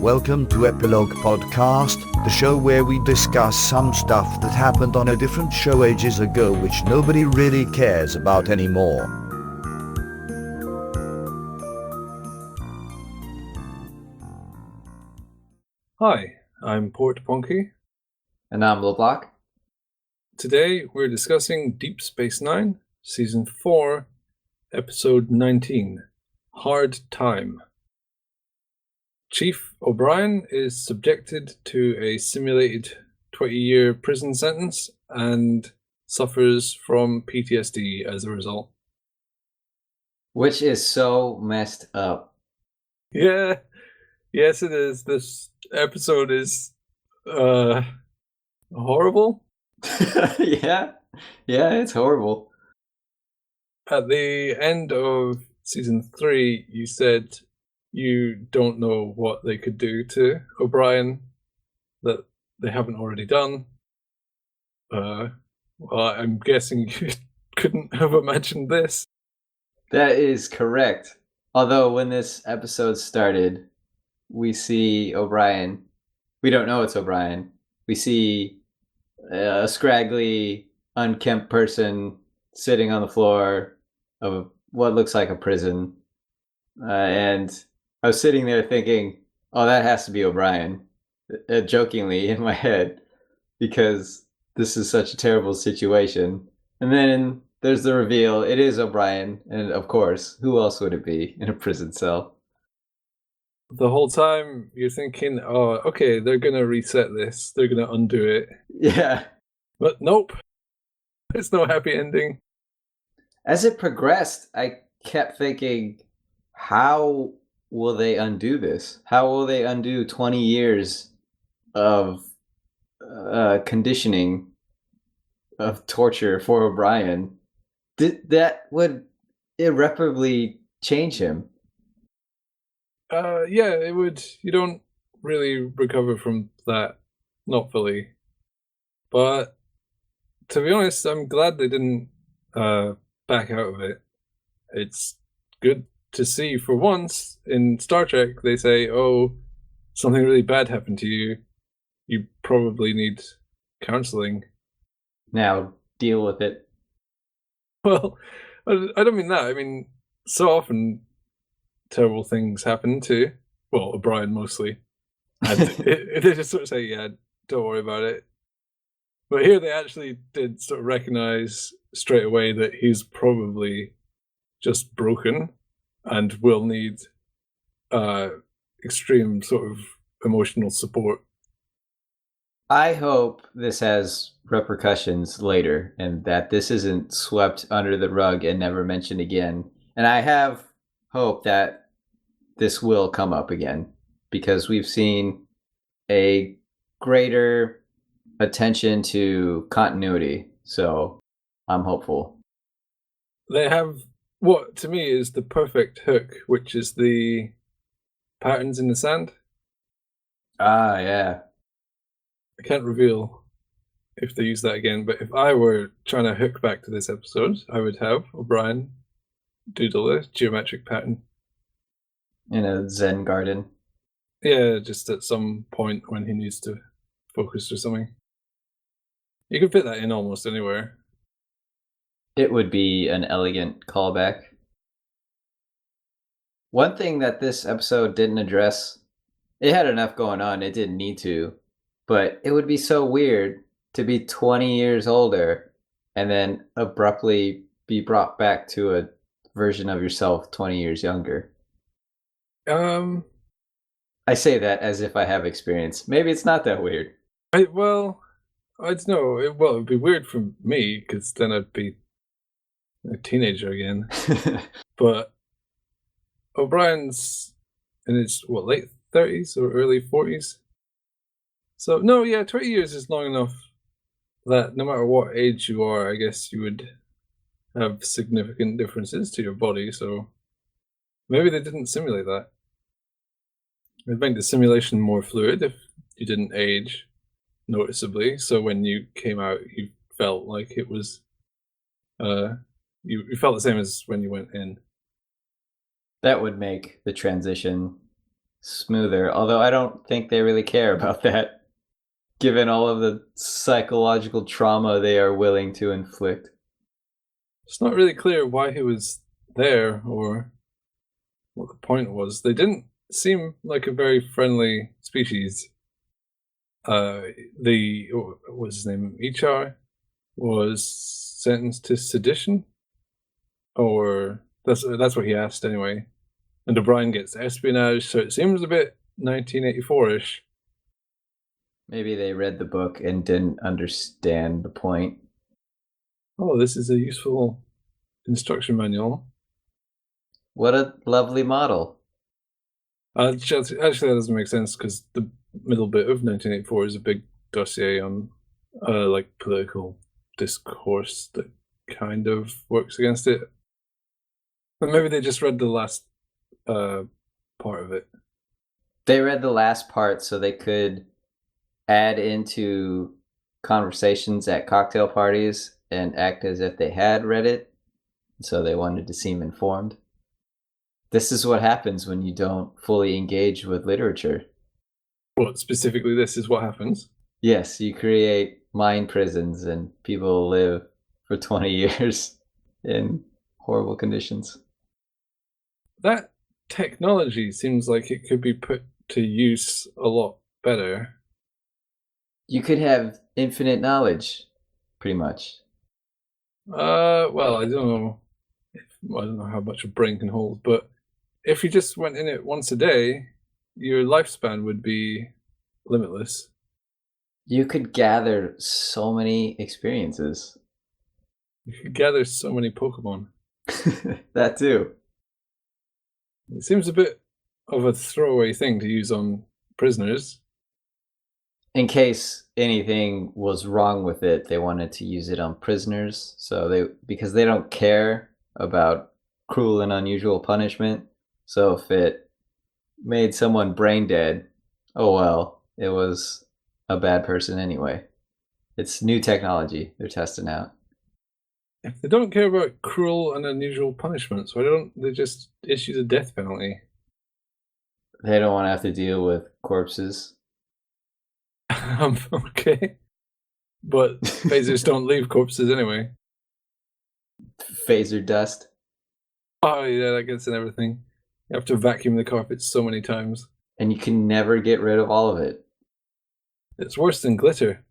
Welcome to Epilogue Podcast, the show where we discuss some stuff that happened on a different show ages ago which nobody really cares about anymore. Hi, I'm Portponky. And I'm LeBloc. Today we're discussing Deep Space Nine, Season 4, Episode 19, Hard Time. Chief O'Brien is subjected to a simulated 20-year prison sentence and suffers from PTSD as a result. Which is so messed up. Yeah, yes it is. This episode is horrible. Yeah, it's horrible. At the end of Season 3, you said you don't know what they could do to O'Brien that they haven't already done. Well, I'm guessing you couldn't have imagined this. That is correct. Although when this episode started, we see O'Brien. We don't know it's O'Brien. We see a scraggly, unkempt person sitting on the floor of what looks like a prison. And I was sitting there thinking, oh, that has to be O'Brien, jokingly in my head, because this is such a terrible situation. And then there's the reveal, it is O'Brien, and of course, who else would it be in a prison cell? The whole time you're thinking, oh, okay, they're going to reset this, they're going to undo it. Yeah. But nope, it's no happy ending. As it progressed, I kept thinking, how will they undo this? How will they undo 20 years of conditioning, of torture for O'Brien? That would irreparably change him. Yeah, it would. You don't really recover from that, not fully. But to be honest, I'm glad they didn't back out of it. It's good to see for once in Star Trek they say, oh, something really bad happened to you. You probably need counseling. Now deal with it. Well, I don't mean that. I mean, so often terrible things happen to, well, O'Brien mostly. And they just sort of say, yeah, don't worry about it. But here they actually did sort of recognize straight away that he's probably just broken and will need extreme sort of emotional support. I hope this has repercussions later and that this isn't swept under the rug and never mentioned again. And I have hope that this will come up again because we've seen a greater attention to continuity. So I'm hopeful. They have what to me is the perfect hook, which is the patterns in the sand. Ah, yeah. I can't reveal if they use that again, but if I were trying to hook back to this episode, I would have O'Brien doodle a geometric pattern. In a Zen garden. Yeah, just at some point when he needs to focus or something. You can fit that in almost anywhere. It would be an elegant callback. One thing that this episode didn't address, it had enough going on, it didn't need to, but it would be so weird to be 20 years older and then abruptly be brought back to a version of yourself 20 years younger. I say that as if I have experience. Maybe it's not that weird. I don't know. It would be weird for me because then I'd be a teenager again. But O'Brien's in his late 30s or early 40s. So no, yeah, 20 years is long enough that no matter what age you are, I guess you would have significant differences to your body. So maybe they didn't simulate that. It'd make the simulation more fluid if you didn't age noticeably. So when you came out, you felt like it was, you felt the same as when you went in. That would make the transition smoother. Although I don't think they really care about that, given all of the psychological trauma they are willing to inflict. It's not really clear why he was there or what the point was. They didn't seem like a very friendly species. What was his name? Ichar was sentenced to sedition, or that's what he asked anyway. And O'Brien gets espionage, so it seems a bit 1984-ish. Maybe they read the book and didn't understand the point. Oh, this is a useful instruction manual. What a lovely model. Actually, that doesn't make sense because the middle bit of 1984 is a big dossier on like political discourse that kind of works against it. But maybe they just read the last part of it. They read the last part so they could add into conversations at cocktail parties and act as if they had read it. So they wanted to seem informed. This is what happens when you don't fully engage with literature. Well, specifically, this is what happens. Yes, you create mind prisons and people live for 20 years in horrible conditions. That technology seems like it could be put to use a lot better. You could have infinite knowledge, pretty much. Well, I don't know how much a brain can hold, but if you just went in it once a day, your lifespan would be limitless. You could gather so many experiences. You could gather so many Pokemon. That too. It seems a bit of a throwaway thing to use on prisoners. In case anything was wrong with it, they wanted to use it on prisoners. Because they don't care about cruel and unusual punishment. So if it made someone brain dead, oh well, it was a bad person anyway. It's new technology they're testing out. If they don't care about cruel and unusual punishments, why don't they just issue the death penalty? They don't want to have to deal with corpses. Okay. But phasers don't leave corpses anyway. Phaser dust. Oh yeah, that gets in everything. You have to vacuum the carpets so many times. And you can never get rid of all of it. It's worse than glitter.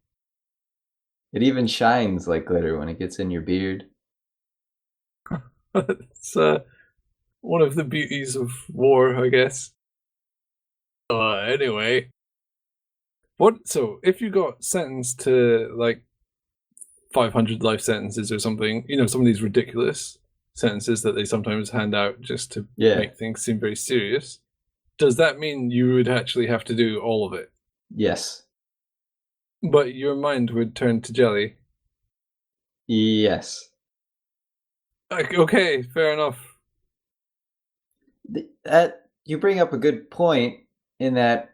It even shines like glitter when it gets in your beard. It's one of the beauties of war, I guess. Anyway. So if you got sentenced to like 500 life sentences or something, some of these ridiculous sentences that they sometimes hand out just to make things seem very serious, does that mean you would actually have to do all of it? Yes. But your mind would turn to jelly? Yes. Okay, fair enough. You bring up a good point in that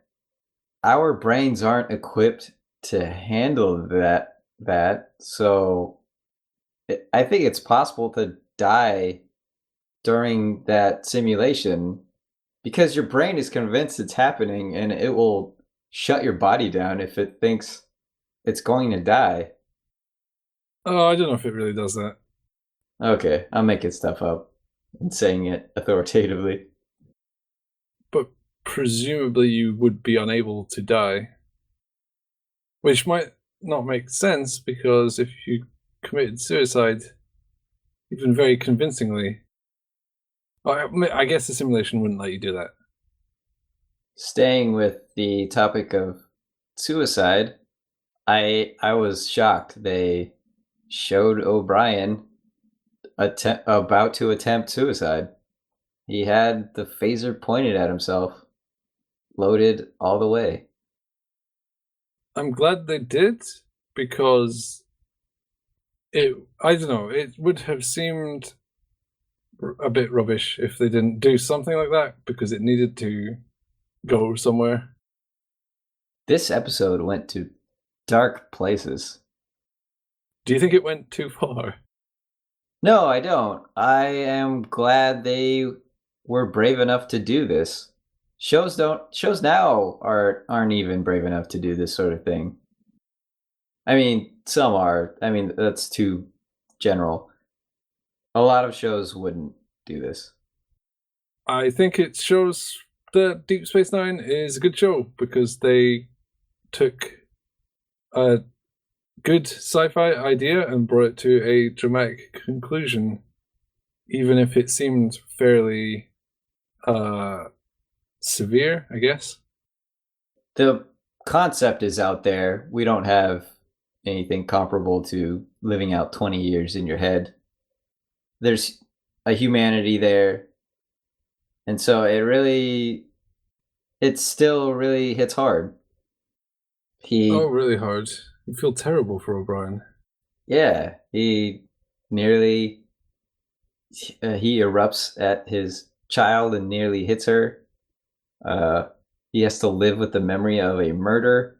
our brains aren't equipped to handle that. So I think it's possible to die during that simulation because your brain is convinced it's happening and it will shut your body down if it thinks it's going to die. Oh, I don't know if it really does that. Okay, I'm making stuff up and saying it authoritatively. But presumably you would be unable to die. Which might not make sense because if you committed suicide, even very convincingly, I guess the simulation wouldn't let you do that. Staying with the topic of suicide, I was shocked. They showed O'Brien about to attempt suicide. He had the phaser pointed at himself, loaded all the way. I'm glad they did because I don't know, it would have seemed a bit rubbish if they didn't do something like that because it needed to go somewhere. This episode went to dark places. Do you think it went too far? No, I don't. I am glad they were brave enough to do this. Shows now aren't even brave enough to do this sort of thing. I mean, some are. I mean, that's too general. A lot of shows wouldn't do this. I think it shows that Deep Space Nine is a good show because they took a good sci-fi idea and brought it to a dramatic conclusion, even if it seemed fairly severe, I guess. The concept is out there. We don't have anything comparable to living out 20 years in your head. There's a humanity there. And so it still really hits hard. Really hard. You feel terrible for O'Brien. Yeah, he erupts at his child and nearly hits her. He has to live with the memory of a murder.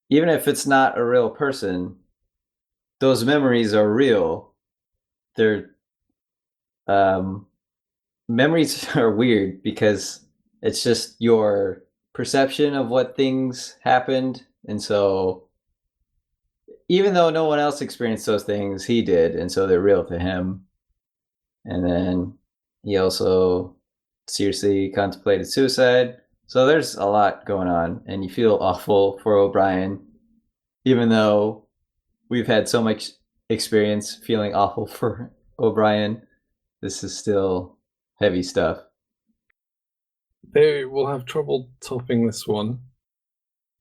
Even if it's not a real person, those memories are real. They're memories are weird because it's just your perception of what things happened. And so even though no one else experienced those things, he did. And so they're real to him. And then he also seriously contemplated suicide. So there's a lot going on, and you feel awful for O'Brien, even though we've had so much experience feeling awful for O'Brien. This is still heavy stuff. They will have trouble topping this one.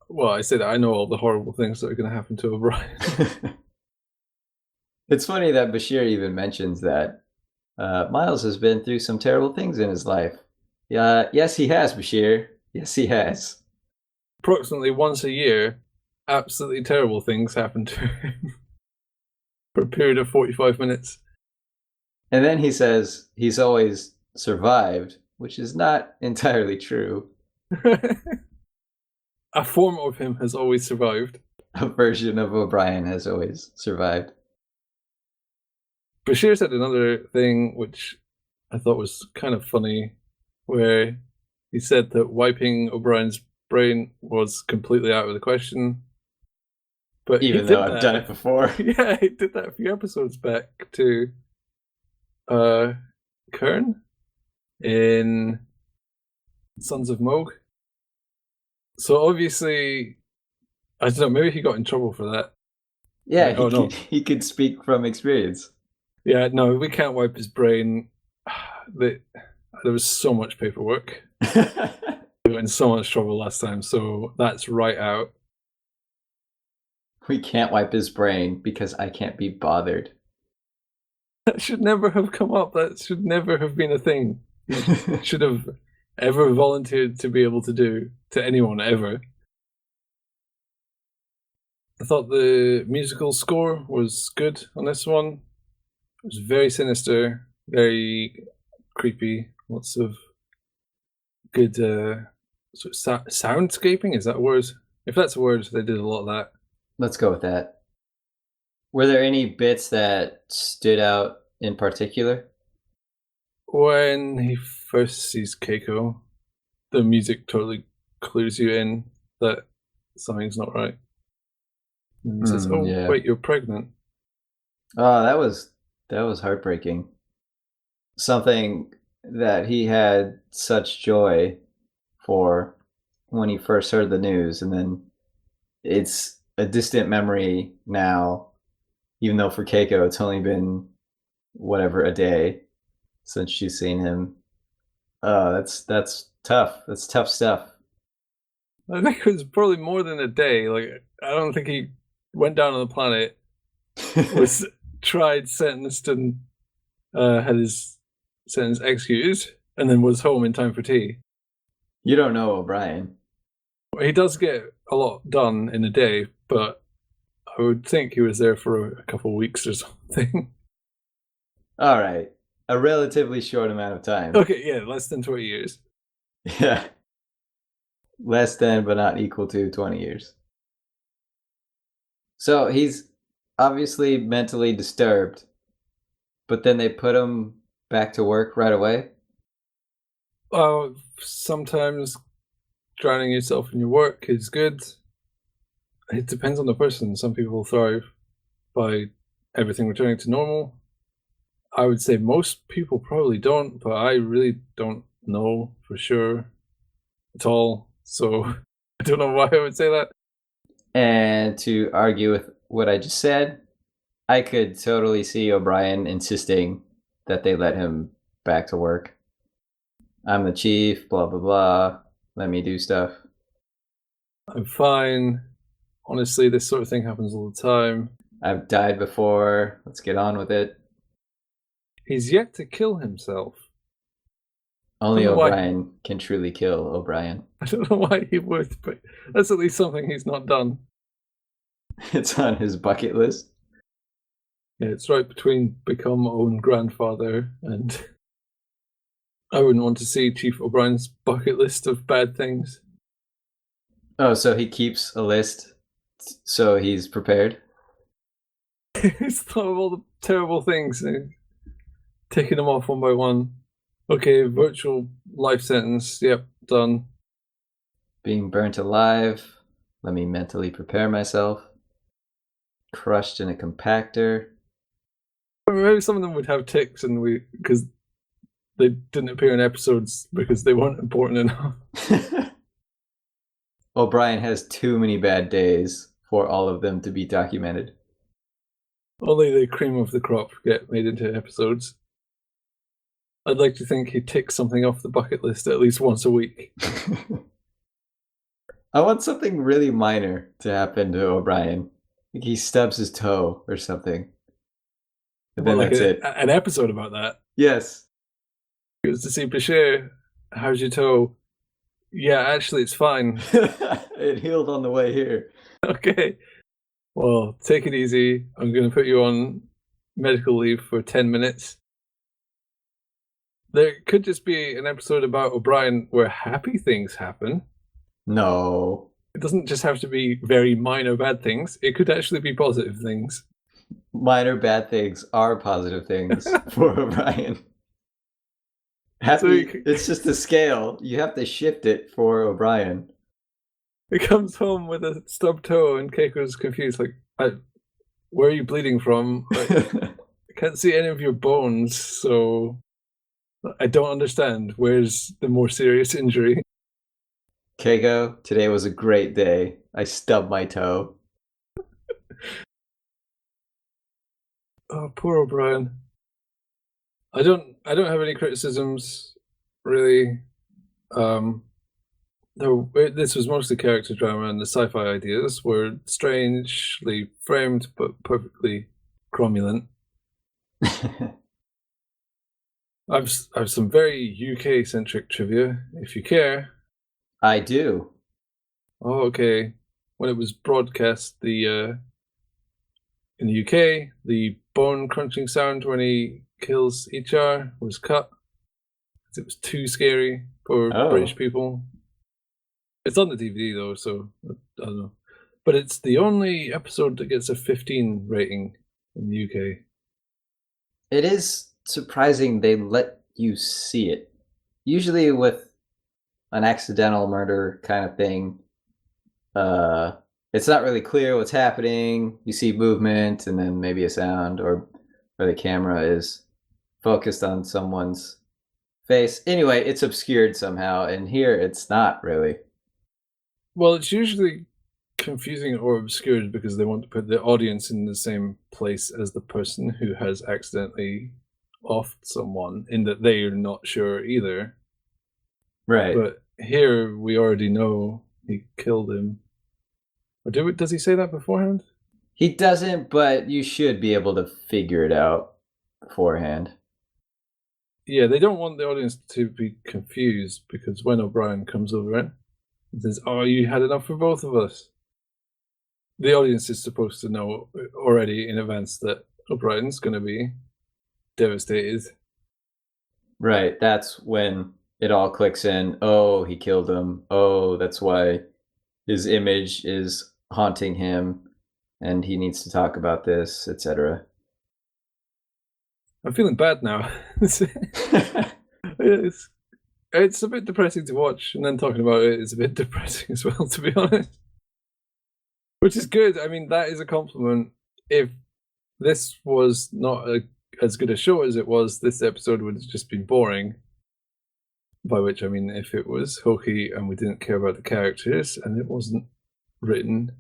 Well, I said I know all the horrible things that are going to happen to O'Brien. It's funny that Bashir even mentions that Miles has been through some terrible things in his life. Yes, he has, Bashir. Yes, he has. Approximately once a year, absolutely terrible things happen to him for a period of 45 minutes. And then he says he's always survived, which is not entirely true. A form of him has always survived. A version of O'Brien has always survived. Bashir said another thing which I thought was kind of funny, where he said that wiping O'Brien's brain was completely out of the question. But even though I've done it before. Yeah, he did that a few episodes back to Kern in Sons of Moog. So obviously, I don't know, maybe he got in trouble for that. Yeah, he could speak from experience. Yeah, no, we can't wipe his brain. There was so much paperwork. We got in so much trouble last time, so that's right out. We can't wipe his brain because I can't be bothered. That should never have come up. That should never have been a thing. Should have ever volunteered to be able to do to anyone ever. I thought the musical score was good on this one. It was very sinister, very creepy, lots of good sort of soundscaping. Is that a word? If that's a word, they did a lot of that. Let's go with that. Were there any bits that stood out in particular? When he first sees Keiko, the music totally clues you in that something's not right. And says, "Oh, yeah. Wait, you're pregnant." Oh, that was heartbreaking. Something that he had such joy for when he first heard the news, and then it's a distant memory now, even though for Keiko it's only been a day since she's seen him. Oh, that's tough. That's tough stuff. I think it was probably more than a day. Like, I don't think he went down on the planet, was tried, sentenced, and had his sentence executed, and then was home in time for tea. You don't know O'Brien. He does get a lot done in a day, but I would think he was there for a couple of weeks or something. All right. A relatively short amount of time. Okay, yeah, less than 20 years. Yeah. Less than, but not equal to 20 years. So he's obviously mentally disturbed, but then they put him back to work right away? Sometimes drowning yourself in your work is good. It depends on the person. Some people thrive by everything returning to normal. I would say most people probably don't, but I really don't know for sure at all. So I don't know why I would say that. And to argue with what I just said, I could totally see O'Brien insisting that they let him back to work. I'm the chief, blah, blah, blah. Let me do stuff. I'm fine. Honestly, this sort of thing happens all the time. I've died before. Let's get on with it. He's yet to kill himself. Only I don't know why- O'Brien can truly kill O'Brien. I don't know why he would, but that's at least something he's not done. It's on his bucket list. Yeah, it's right between become own grandfather and I wouldn't want to see Chief O'Brien's bucket list of bad things. Oh, so he keeps a list so he's prepared? He's thought of all the terrible things and taking them off one by one. Okay, virtual life sentence. Yep, done. Being burnt alive. Let me mentally prepare myself. Crushed in a compactor. Maybe some of them would have ticks, and because they didn't appear in episodes because they weren't important enough. O'Brien has too many bad days for all of them to be documented. Only the cream of the crop get made into episodes. I'd like to think he ticks something off the bucket list at least once a week. I want something really minor to happen to O'Brien. Like he stubs his toe or something. And then Well, that's it. An episode about that. Yes. It was to see Bashir, how's your toe? Yeah, actually, it's fine. It healed on the way here. Okay. Well, take it easy. I'm going to put you on medical leave for 10 minutes. There could just be an episode about O'Brien where happy things happen. No. It doesn't just have to be very minor bad things. It could actually be positive things. Minor bad things are positive things for O'Brien. Happy, it's just a scale. You have to shift it for O'Brien. He comes home with a stubbed toe and Keiko's confused, like, where are you bleeding from? I can't see any of your bones, so I don't understand. Where's the more serious injury? Keiko, today was a great day. I stubbed my toe. Oh, poor O'Brien. I don't have any criticisms, really. This was mostly character drama, and the sci-fi ideas were strangely framed but perfectly cromulent. I've some very UK-centric trivia, if you care. I do. Oh, okay. When it was broadcast, in the UK, the bone-crunching sound when he kills HR was cut. It was too scary for British people. It's on the DVD though, so I don't know. But it's the only episode that gets a 15 rating in the UK. It is surprising they let you see it. Usually with an accidental murder kind of thing, it's not really clear what's happening. You see movement and then maybe a sound, or the camera is focused on someone's face. Anyway, it's obscured somehow, and here it's not really. Well, it's usually confusing or obscured because they want to put the audience in the same place as the person who has accidentally offed someone, in that they are not sure either. Right. But here we already know he killed him. Or does he say that beforehand? He doesn't, but you should be able to figure it out beforehand. Yeah, they don't want the audience to be confused, because when O'Brien comes over and says, "Oh, you had enough for both of us," the audience is supposed to know already in advance that O'Brien's going to be devastated. Right, that's when it all clicks in. Oh, he killed him. Oh, that's why his image is haunting him, and he needs to talk about this, etc. I'm feeling bad now. It's a bit depressing to watch, and then talking about it is a bit depressing as well, to be honest. Which is good. I mean, that is a compliment. If this was not as good a show as it was, this episode would have just been boring. By which I mean, if it was hokey and we didn't care about the characters and it wasn't written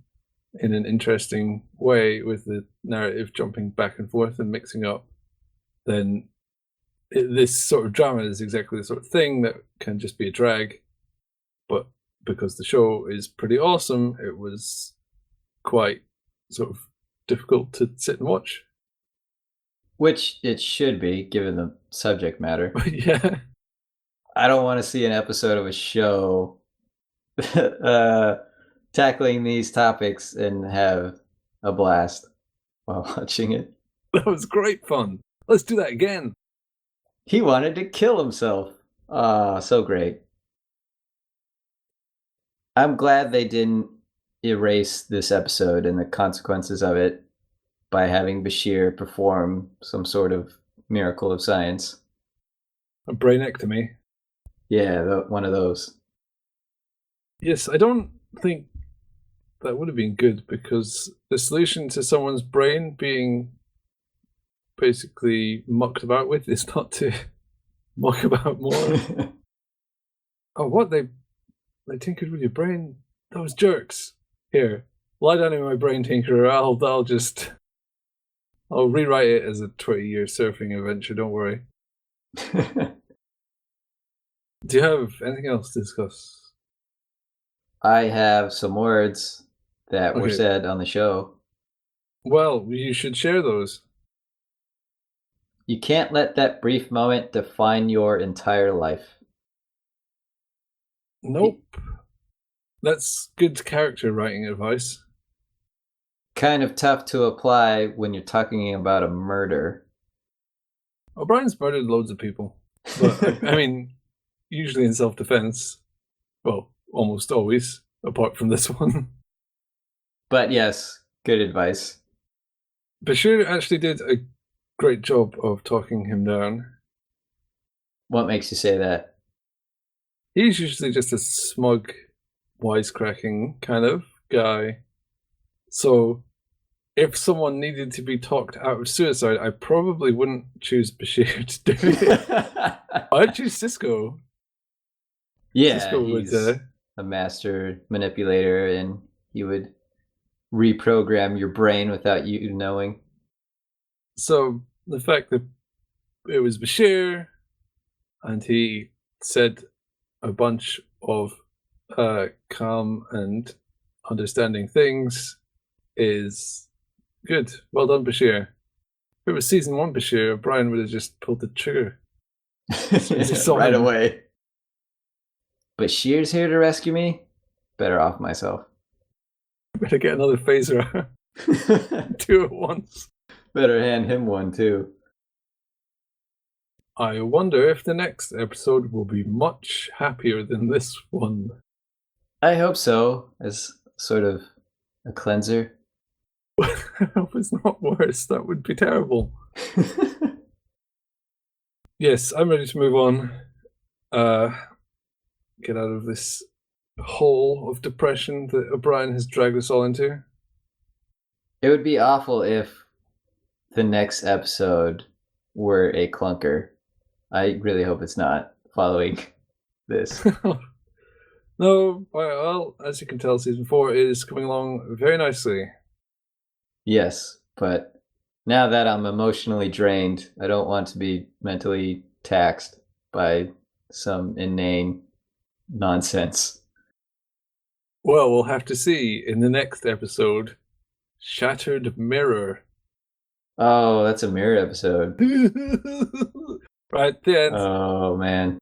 in an interesting way with the narrative jumping back and forth and mixing up, then this sort of drama is exactly the sort of thing that can just be a drag. But because the show is pretty awesome, it was quite sort of difficult to sit and watch. Which it should be, given the subject matter. Yeah. I don't want to see an episode of a show tackling these topics and have a blast while watching it. That was great fun. Let's do that again. He wanted to kill himself. So great. I'm glad they didn't erase this episode and the consequences of it by having Bashir perform some sort of miracle of science. A brainectomy. Yeah, one of those. Yes, I don't think that would have been good, because the solution to someone's brain being basically mucked about with is not to muck about more. Oh, what? They tinkered with your brain? Those jerks. Here, lie down in my brain, Tinkerer. I'll rewrite it as a 20-year surfing adventure, don't worry. Do you have anything else to discuss? I have some words that were Okay. said on the show. Well, you should share those. You can't let that brief moment define your entire life. Nope. That's good character writing advice. Kind of tough to apply when you're talking about a murder. O'Brien's murdered loads of people. But, I mean, usually in self-defense. Well, almost always, apart from this one. But yes, good advice. Bashir actually did a great job of talking him down. What makes you say that? He's usually just a smug, wisecracking kind of guy. So, if someone needed to be talked out of suicide, I probably wouldn't choose Bashir to do it. I'd choose Cisco. Yeah, Cisco he's would, a master manipulator, and he would reprogram your brain without you knowing. So, the fact that it was Bashir, and he said a bunch of calm and understanding things is good. Well done, Bashir. If it was season 1 Bashir, Brian would have just pulled the trigger. Right away. But Bashir's here to rescue me? Better off myself. Better get another phaser. Do it once. Better hand him one too. I wonder if the next episode will be much happier than this one. I hope so, as sort of a cleanser. I hope it's not worse. That would be terrible. Yes, I'm ready to move on. Get out of this hole of depression that O'Brien has dragged us all into. It would be awful if the next episode were a clunker. I really hope it's not following this. No, well, as you can tell, season 4 is coming along very nicely. Yes, but now that I'm emotionally drained, I don't want to be mentally taxed by some inane nonsense. Well, we'll have to see in the next episode, Shattered Mirror. Oh, that's a mirror episode. Right, the end. Oh, man.